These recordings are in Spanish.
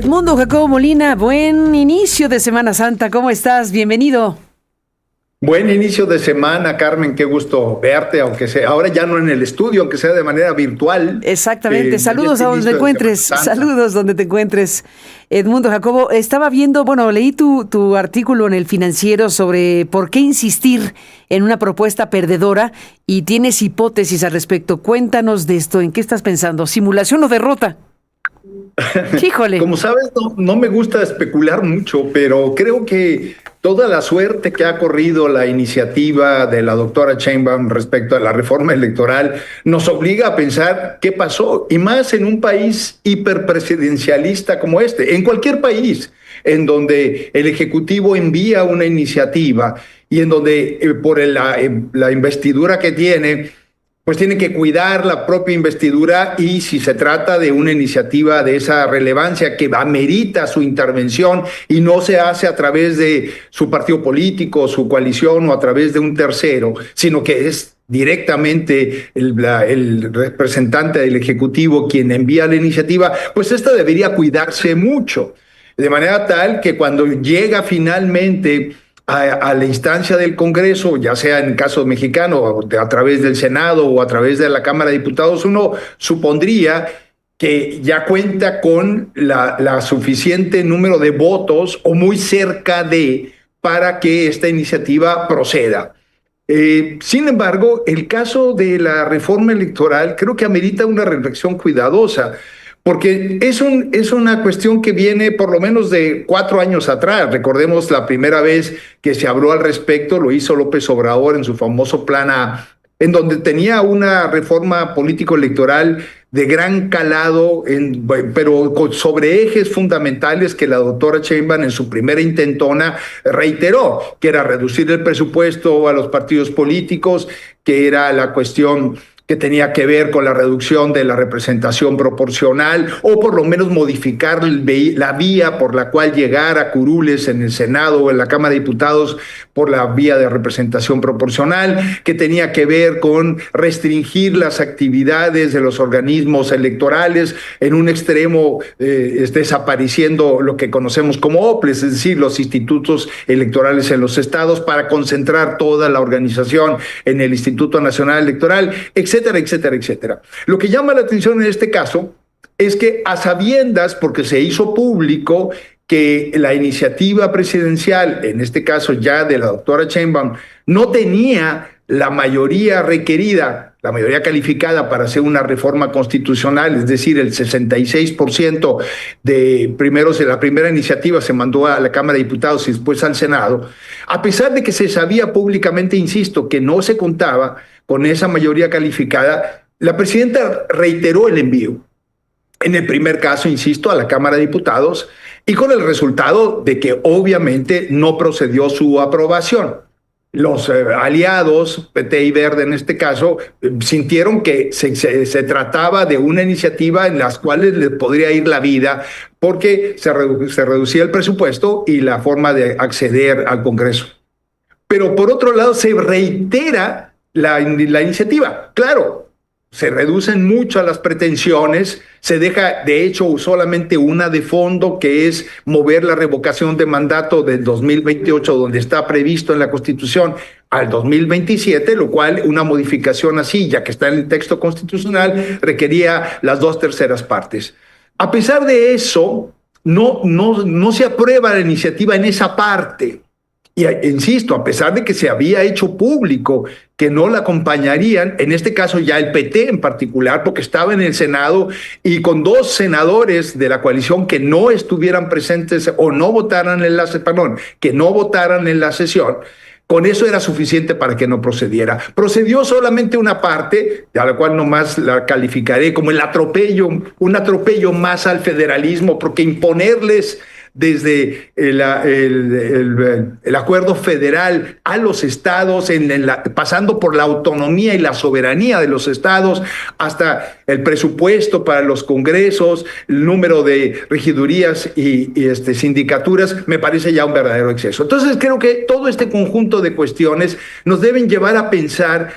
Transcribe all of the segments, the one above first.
Edmundo Jacobo Molina, buen inicio de Semana Santa. ¿Cómo estás? Bienvenido. Buen inicio de semana, Carmen. Qué gusto verte, aunque sea ahora ya no en el estudio, aunque sea de manera virtual. Exactamente. Saludos a donde te encuentres. Saludos donde te encuentres. Edmundo Jacobo, estaba viendo, leí tu artículo en El Financiero sobre por qué insistir en una propuesta perdedora y tienes hipótesis al respecto. Cuéntanos de esto. ¿En qué estás pensando? ¿Simulación o derrota? Híjole. Como sabes, no me gusta especular mucho, pero creo que toda la suerte que ha corrido la iniciativa de la doctora Sheinbaum respecto a la reforma electoral nos obliga a pensar qué pasó, y más en un país hiperpresidencialista como este, en cualquier país en donde el Ejecutivo envía una iniciativa y en donde por la investidura que tiene, pues tiene que cuidar la propia investidura, y si se trata de una iniciativa de esa relevancia que amerita su intervención y no se hace a través de su partido político, su coalición o a través de un tercero, sino que es directamente el representante del Ejecutivo quien envía la iniciativa, pues esta debería cuidarse mucho, de manera tal que cuando llega finalmente a la instancia del Congreso, ya sea en el caso mexicano, a través del Senado o a través de la Cámara de Diputados, uno supondría que ya cuenta con la suficiente número de votos o muy cerca de para que esta iniciativa proceda. Sin embargo, el caso de la reforma electoral creo que amerita una reflexión cuidadosa, porque es una cuestión que viene por lo menos de 4 años atrás. Recordemos la primera vez que se habló al respecto, lo hizo López Obrador en su famoso Plan A, en donde tenía una reforma político-electoral de gran calado, pero sobre ejes fundamentales que la doctora Sheinbaum en su primera intentona reiteró, que era reducir el presupuesto a los partidos políticos, que era la cuestión que tenía que ver con la reducción de la representación proporcional, o por lo menos modificar la vía por la cual llegar a curules en el Senado o en la Cámara de Diputados por la vía de representación proporcional, que tenía que ver con restringir las actividades de los organismos electorales, en un extremo desapareciendo lo que conocemos como OPLES, es decir, los institutos electorales en los estados, para concentrar toda la organización en el Instituto Nacional Electoral, etcétera, etcétera, etcétera. Lo que llama la atención en este caso es que, a sabiendas, porque se hizo público que la iniciativa presidencial, en este caso ya de la doctora Sheinbaum, no tenía la mayoría requerida, la mayoría calificada para hacer una reforma constitucional, es decir, el 66% de la primera iniciativa se mandó a la Cámara de Diputados y después al Senado, a pesar de que se sabía públicamente, insisto, que no se contaba con esa mayoría calificada, la presidenta reiteró el envío. En el primer caso, insisto, a la Cámara de Diputados, y con el resultado de que obviamente no procedió su aprobación. Los aliados, PT y Verde en este caso, sintieron que se trataba de una iniciativa en las cuales les podría ir la vida, porque se reducía el presupuesto y la forma de acceder al Congreso. Pero por otro lado se reitera la iniciativa. Claro, se reducen mucho las pretensiones, se deja de hecho solamente una de fondo, que es mover la revocación de mandato del 2028, donde está previsto en la Constitución, al 2027, lo cual una modificación así, ya que está en el texto constitucional, requería las 2/3 partes. A pesar de eso, no se aprueba la iniciativa en esa parte. Y insisto, a pesar de que se había hecho público que no la acompañarían, en este caso ya el PT en particular, porque estaba en el Senado y con 2 senadores de la coalición que no estuvieran presentes o no votaran en la sesión, con eso era suficiente para que no procediera. Procedió solamente una parte, a la cual nomás la calificaré como un atropello más al federalismo, porque imponerles desde el acuerdo federal a los estados, pasando por la autonomía y la soberanía de los estados, hasta el presupuesto para los congresos, el número de regidurías y sindicaturas, me parece ya un verdadero exceso. Entonces creo que todo este conjunto de cuestiones nos deben llevar a pensar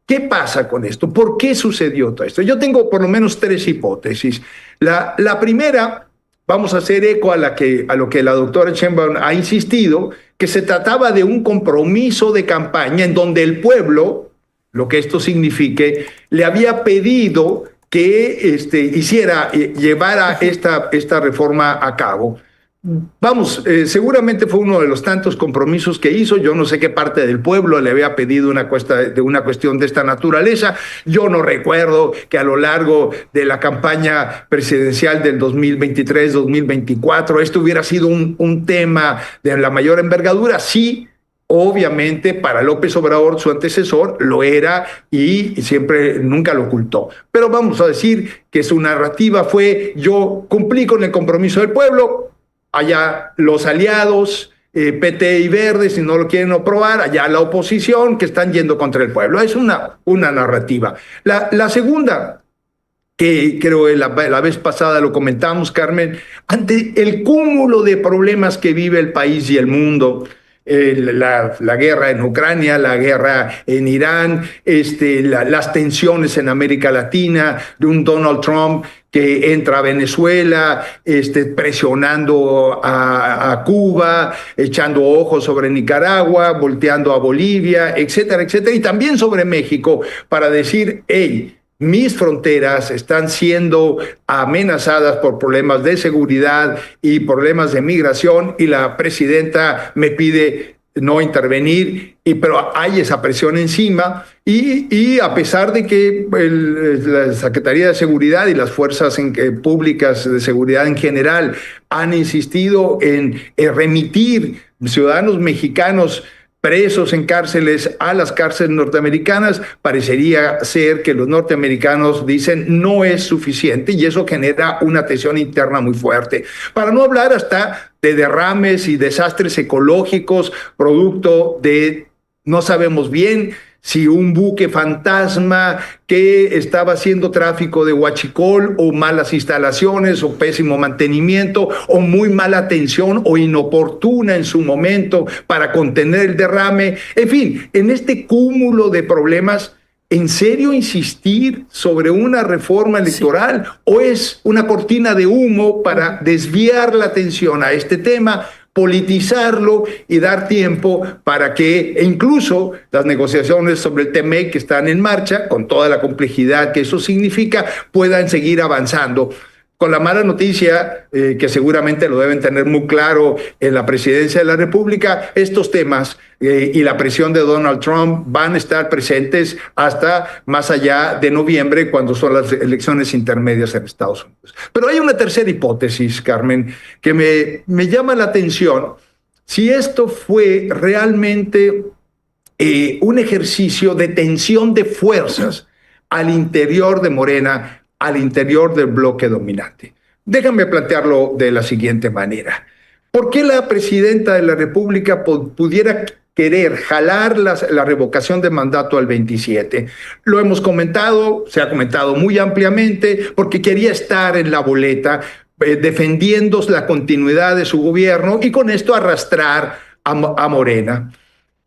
¿qué pasa con esto? ¿Por qué sucedió todo esto? Yo tengo por lo menos 3 hipótesis. La primera vamos a hacer eco a lo que la doctora Sheinbaum ha insistido, que se trataba de un compromiso de campaña en donde el pueblo, lo que esto signifique, le había pedido que llevara esta reforma a cabo. Vamos, seguramente fue uno de los tantos compromisos que hizo. Yo no sé qué parte del pueblo le había pedido una cuestión de esta naturaleza. Yo no recuerdo que a lo largo de la campaña presidencial del 2023-2024 esto hubiera sido un tema de la mayor envergadura. Sí, obviamente para López Obrador, su antecesor, lo era y siempre nunca lo ocultó. Pero vamos a decir que su narrativa fue: yo cumplí con el compromiso del pueblo. Allá los aliados, PT y Verde, si no lo quieren aprobar, allá la oposición, que están yendo contra el pueblo. Es una narrativa. La segunda, que creo que la vez pasada lo comentamos, Carmen, ante el cúmulo de problemas que vive el país y el mundo, la guerra en Ucrania, la guerra en Irán, las tensiones en América Latina, de un Donald Trump que entra a Venezuela, presionando a Cuba, echando ojos sobre Nicaragua, volteando a Bolivia, etcétera, etcétera, y también sobre México, para decir: hey, mis fronteras están siendo amenazadas por problemas de seguridad y problemas de migración, y la presidenta me pide no intervenir, pero hay esa presión encima, y a pesar de que la Secretaría de Seguridad y las fuerzas públicas de seguridad en general han insistido en remitir ciudadanos mexicanos presos en cárceles a las cárceles norteamericanas, parecería ser que los norteamericanos dicen no es suficiente, y eso genera una tensión interna muy fuerte. Para no hablar hasta de derrames y desastres ecológicos, producto de no sabemos bien si un buque fantasma que estaba haciendo tráfico de huachicol, o malas instalaciones, o pésimo mantenimiento, o muy mala atención, o inoportuna en su momento para contener el derrame. En fin, en este cúmulo de problemas, ¿en serio insistir sobre una reforma electoral? Sí. ¿O es una cortina de humo para desviar la atención a este tema, politizarlo y dar tiempo para que incluso las negociaciones sobre el TMEC, que están en marcha, con toda la complejidad que eso significa, puedan seguir avanzando? Con la mala noticia, que seguramente lo deben tener muy claro en la presidencia de la República, estos temas y la presión de Donald Trump van a estar presentes hasta más allá de noviembre, cuando son las elecciones intermedias en Estados Unidos. Pero hay una tercera hipótesis, Carmen, que me llama la atención. Si esto fue realmente un ejercicio de tensión de fuerzas al interior de Morena, al interior del bloque dominante. Déjame plantearlo de la siguiente manera. ¿Por qué la presidenta de la República pudiera querer jalar la revocación de mandato al 27? Lo hemos comentado, se ha comentado muy ampliamente, porque quería estar en la boleta, defendiendo la continuidad de su gobierno y con esto arrastrar a Morena.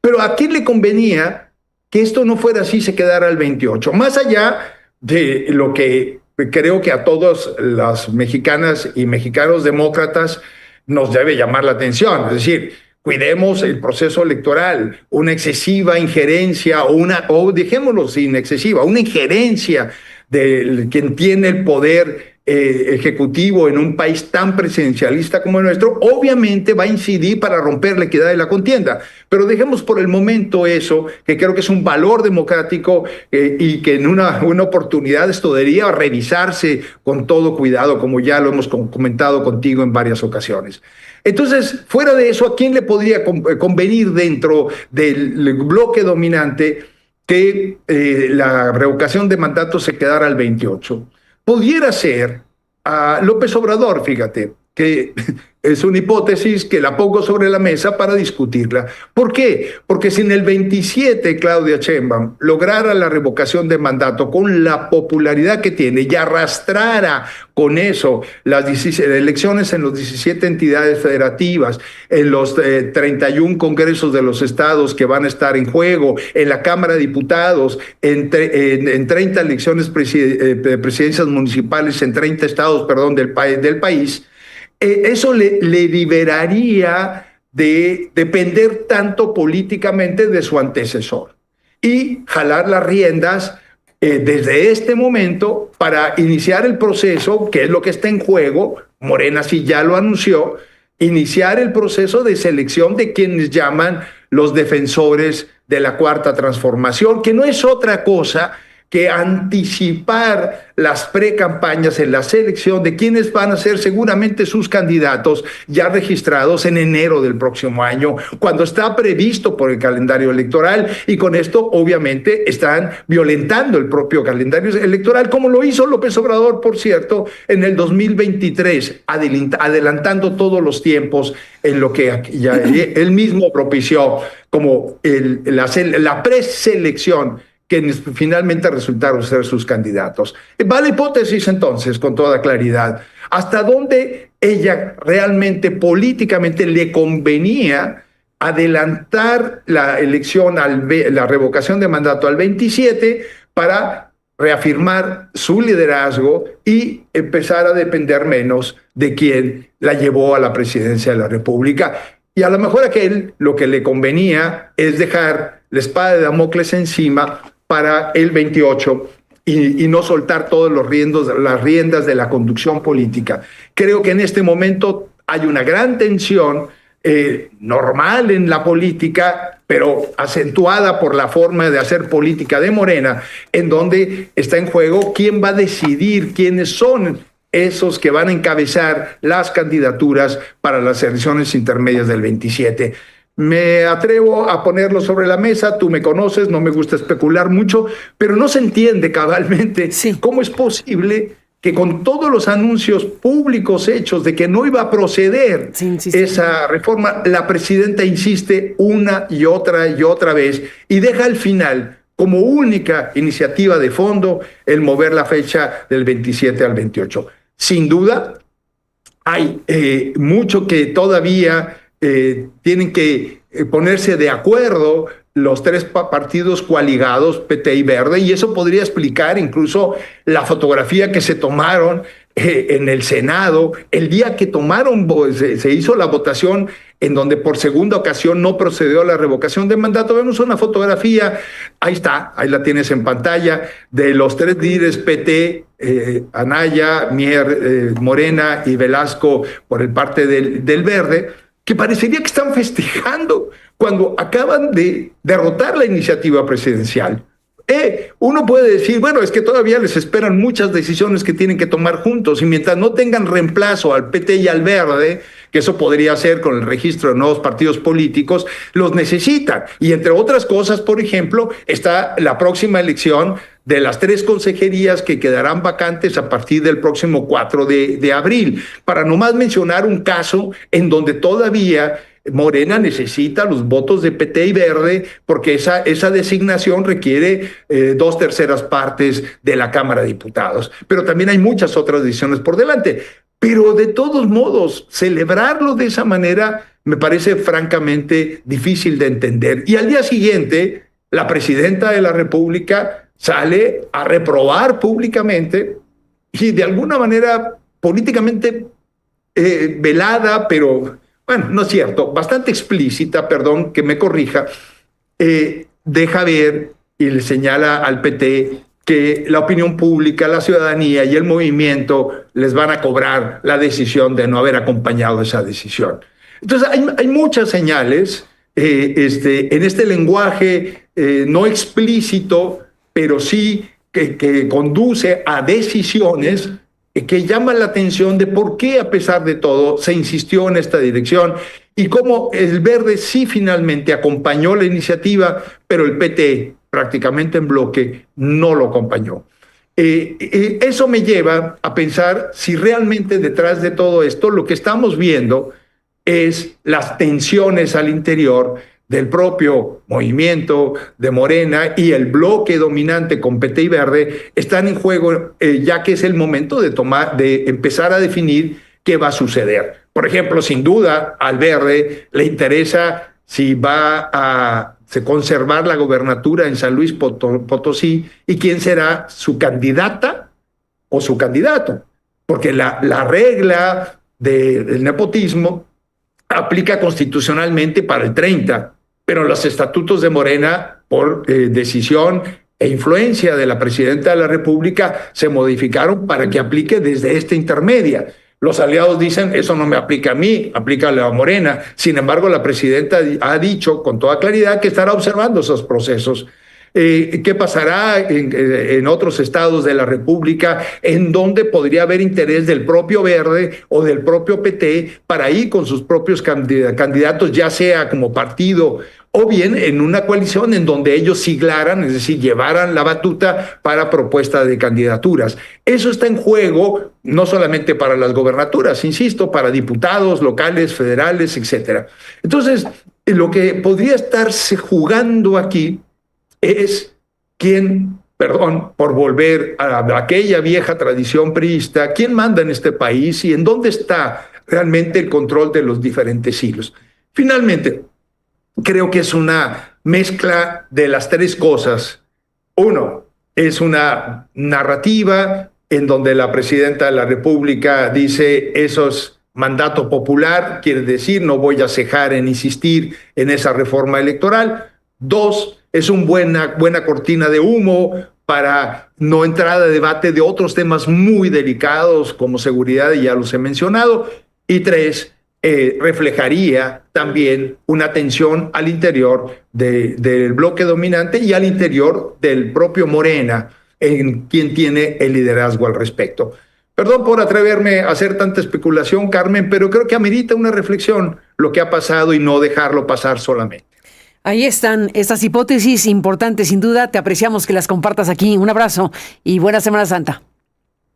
Pero ¿a quién le convenía que esto no fuera así, se quedara al 28? Más allá de lo que creo que a todos las mexicanas y mexicanos demócratas nos debe llamar la atención, es decir, cuidemos el proceso electoral. Una excesiva injerencia, o dejémoslo sin excesiva, una injerencia de quien tiene el poder ejecutivo en un país tan presidencialista como el nuestro, obviamente va a incidir para romper la equidad de la contienda. Pero dejemos por el momento eso, que creo que es un valor democrático, y que en una oportunidad esto debería revisarse con todo cuidado, como ya lo hemos comentado contigo en varias ocasiones. Entonces, fuera de eso, ¿a quién le podría convenir dentro del bloque dominante que la revocación de mandato se quedara al 28? Pudiera ser a López Obrador, fíjate, que es una hipótesis que la pongo sobre la mesa para discutirla. ¿Por qué? Porque si en el 27 Claudia Sheinbaum lograra la revocación de mandato con la popularidad que tiene y arrastrara con eso las elecciones en los 17 entidades federativas, en los 31 congresos de los estados que van a estar en juego, en la Cámara de Diputados, en 30 elecciones de presidencias municipales en 30 estados, del país, eso le liberaría de depender tanto políticamente de su antecesor y jalar las riendas desde este momento para iniciar el proceso, que es lo que está en juego. Morena sí ya lo anunció, iniciar el proceso de selección de quienes llaman los defensores de la Cuarta Transformación, que no es otra cosa que anticipar las precampañas en la selección de quienes van a ser seguramente sus candidatos ya registrados en enero del próximo año, cuando está previsto por el calendario electoral, y con esto obviamente están violentando el propio calendario electoral, como lo hizo López Obrador, por cierto, en el 2023, adelantando todos los tiempos en lo que ya él mismo propició como la preselección, que finalmente resultaron ser sus candidatos. Va la hipótesis entonces, con toda claridad, hasta dónde ella realmente políticamente le convenía adelantar la elección, la revocación de mandato al 27 para reafirmar su liderazgo y empezar a depender menos de quien la llevó a la presidencia de la República. Y a lo mejor lo que le convenía es dejar la espada de Damocles encima para el 28 y no soltar todas las riendas de la conducción política. Creo que en este momento hay una gran tensión normal en la política, pero acentuada por la forma de hacer política de Morena, en donde está en juego quién va a decidir quiénes son esos que van a encabezar las candidaturas para las elecciones intermedias del 27. Me atrevo a ponerlo sobre la mesa, tú me conoces, no me gusta especular mucho, pero no se entiende cabalmente cómo es posible que con todos los anuncios públicos hechos de que no iba a proceder esa reforma, la presidenta insiste una y otra vez y deja al final como única iniciativa de fondo el mover la fecha del 27 al 28. Sin duda, hay mucho que todavía tienen que ponerse de acuerdo los tres partidos coaligados, PT y Verde, y eso podría explicar incluso la fotografía que se tomaron en el Senado, el día que se hizo la votación en donde por segunda ocasión no procedió a la revocación de mandato. Vemos una fotografía, ahí está, ahí la tienes en pantalla, de los tres líderes PT, Anaya, Mier, Morena y Velasco por el parte del Verde, que parecería que están festejando cuando acaban de derrotar la iniciativa presidencial. Uno puede decir, bueno, es que todavía les esperan muchas decisiones que tienen que tomar juntos, y mientras no tengan reemplazo al PT y al Verde, que eso podría ser con el registro de nuevos partidos políticos, los necesitan. Y entre otras cosas, por ejemplo, está la próxima elección de las 3 consejerías que quedarán vacantes a partir del próximo 4 de abril, para nomás mencionar un caso en donde todavía Morena necesita los votos de PT y Verde, porque esa designación requiere 2/3 partes de la Cámara de Diputados. Pero también hay muchas otras decisiones por delante. Pero de todos modos, celebrarlo de esa manera me parece francamente difícil de entender. Y al día siguiente, la presidenta de la República sale a reprobar públicamente y de alguna manera políticamente velada, pero bueno, no es cierto, bastante explícita, perdón que me corrija, deja ver y le señala al PT que la opinión pública, la ciudadanía y el movimiento les van a cobrar la decisión de no haber acompañado esa decisión. Entonces hay muchas señales en este lenguaje no explícito, pero sí que conduce a decisiones que llaman la atención de por qué, a pesar de todo, se insistió en esta dirección y cómo el Verde sí finalmente acompañó la iniciativa, pero el PT, prácticamente en bloque, no lo acompañó. Eso me lleva a pensar si realmente detrás de todo esto lo que estamos viendo es las tensiones al interior del propio movimiento de Morena, y el bloque dominante con PT y Verde están en juego, ya que es el momento de empezar a definir qué va a suceder. Por ejemplo, sin duda, al Verde le interesa si va a conservar la gobernatura en San Luis Potosí y quién será su candidata o su candidato, porque la regla del nepotismo aplica constitucionalmente para el 30, pero los estatutos de Morena, por decisión e influencia de la presidenta de la República, se modificaron para que aplique desde esta intermedia. Los aliados dicen, eso no me aplica a mí, aplica a la Morena. Sin embargo, la presidenta ha dicho con toda claridad que estará observando esos procesos. ¿Qué pasará en otros estados de la República en donde podría haber interés del propio Verde o del propio PT para ir con sus propios candidatos, ya sea como partido o bien en una coalición en donde ellos siglaran, es decir, llevaran la batuta para propuesta de candidaturas? Eso está en juego no solamente para las gobernaturas, insisto, para diputados locales, federales, etcétera. Entonces, lo que podría estarse jugando aquí es quién, perdón, por volver a aquella vieja tradición priista, quién manda en este país y en dónde está realmente el control de los diferentes hilos. Finalmente, creo que es una mezcla de las tres cosas. Uno, es una narrativa en donde la presidenta de la República dice eso es mandato popular, quiere decir no voy a cejar en insistir en esa reforma electoral. Dos, es una buena cortina de humo para no entrar a debate de otros temas muy delicados como seguridad, y ya los he mencionado. Y tres, reflejaría también una tensión al interior del bloque dominante y al interior del propio Morena, en quien tiene el liderazgo al respecto. Perdón por atreverme a hacer tanta especulación, Carmen, pero creo que amerita una reflexión lo que ha pasado y no dejarlo pasar solamente. Ahí están estas hipótesis importantes, sin duda. Te apreciamos que las compartas aquí. Un abrazo y buena Semana Santa.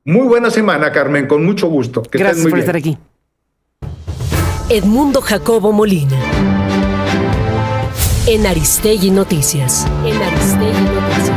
Muy buena semana, Carmen, con mucho gusto. Gracias por estar aquí. Edmundo Jacobo Molina. En Aristegui Noticias. En Aristegui Noticias.